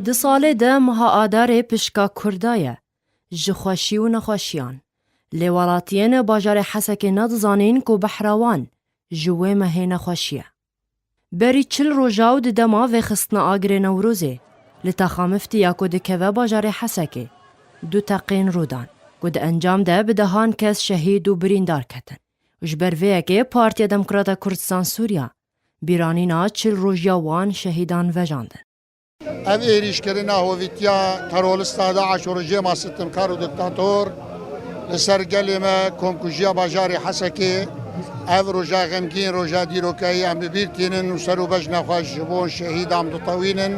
Di salê de meha adarê pişka Kurdayê ji xweşî û nexweşiyan. Lê welatiyên bajarê Hesekê nedizanîn ku behrawan ji wê mehê nexweşî ye. Berî çil roja û di dema vêxistina agirê Newrozê li texamiftiya ku dikeve bajarê Hesekê du teqên rûdan ku di encam de bi dehan kes şehîd û birîndar ketin. Ji ber vê yekê Partiya Demokrata Kurdistan Sûriya bîranîna çil rojiya wan şehîdan vejandin. Ev êrîşkirina hovîtiya terorista Daeş û rejima sitemkar û diktator li ser gelê me komkujiya bajarê Hesekê ev roja xemgîn roja dîrokayî em bi bîr tînin û ser û bej nexweş ji bo şehîdan ditewînin.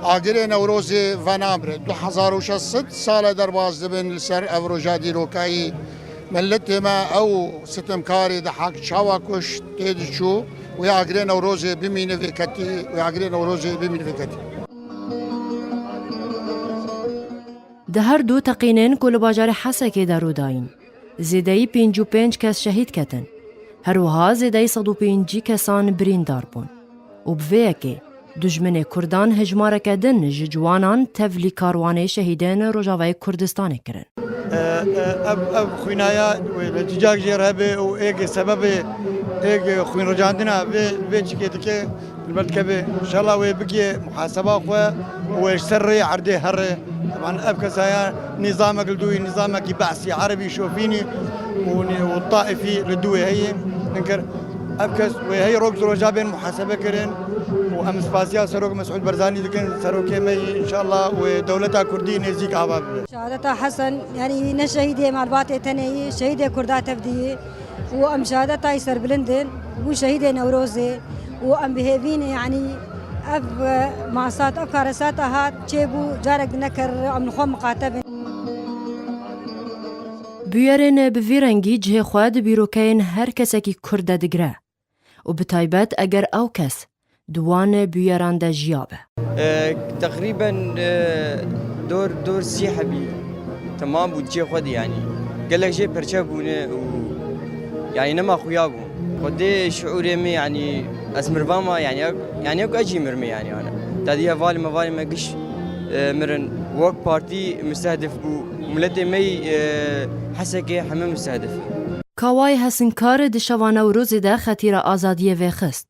Agirê Newrozê venamre 2600 sale derbas dibin li ser ev roja dîrokayî. Milletê me ew sitemkarê di hek çawa kuş tê diçû wê agirê Newrozê bimîne vê ketî wê agirê Newrozê bimîne vê ketî. Di her du teqînên ku li bajarê Hesekê de rûdayîn, zêdeyî 55 kes şehîd ketin. Her wiha zêdeyî 105 kesan birîndar bûn. û bi vê yekê dijminê Kurdan hejmareke din ji ciwanan tevlî karwanê şehîdên Rojavayê Kurdistanê kirin. ev xwînaya li cicak jê re hebe û êgê sebebê êgê xwînrojandina vê çikê dike belkeve inşallah wê bigê muhaseba xwe wê ji ser rê erdê here ev kesaya nîzamek li dûyê nîzamekî be'sî erebî şofînî û taîfî li dûyê heye ninkir ev kes wê hey rok ji roja bên muhasebe kirin û em spasiya Serok Mesûd Barzanî dikin serokê me inşallah wê dewleta Kurdî nêzik ava bibe. شهادة حسن يعني نه شهيدي معلومات تنهي شهيدي كردا تفدي وام شهادة يسر بلندن وشهيدي نوروزي وام بهيفين يعني اف معصات افكارسات هات تشيبو جارك نكر ام نخو مقاتب Bûyerên bi vî rengî cihê xwe di bîrokeyên her kesekî Kurd de digire û bi taybet eger ew kes di wan bûyeran de jiya be. تقريبا دور سياحة بي تمام بوجه خدي يعني قال لك جاي برشا بونه يعني نما خويا بو ودي شعوري مي يعني اسمر فاما يعني اجي مرمي يعني انا تادي فالي ما قش مرن ووك بارتي مستهدف بو ملتي مي حسكي حمام مستهدف Kawayê hesinkar di şeva Newrozê de xetîra azadiyê vêxist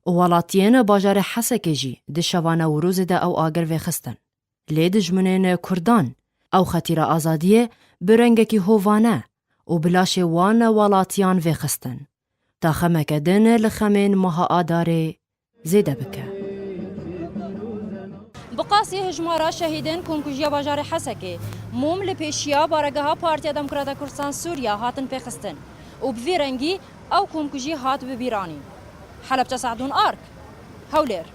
û welatiyên bajarê Hesekê jî di şeva Newrozê de ew agir vêxistin. Lê dijminên Kurdan ew xetîra azadiyê bi rengekî hovane û bi laşê wan welatiyan vêxistin. Ta xemeke din li xemên meha adarê zêde bike. Bi qasî hejmara şehîdên komkujiya bajarê Hesekê mûm li pêşiya Baregeha Partiya Demokrata Kurdistan Sûriya hatin pêxistin û bi vê rengî ew komkujî hat bibîranîn. Helepçe Saedûn Ark, Hewlêr.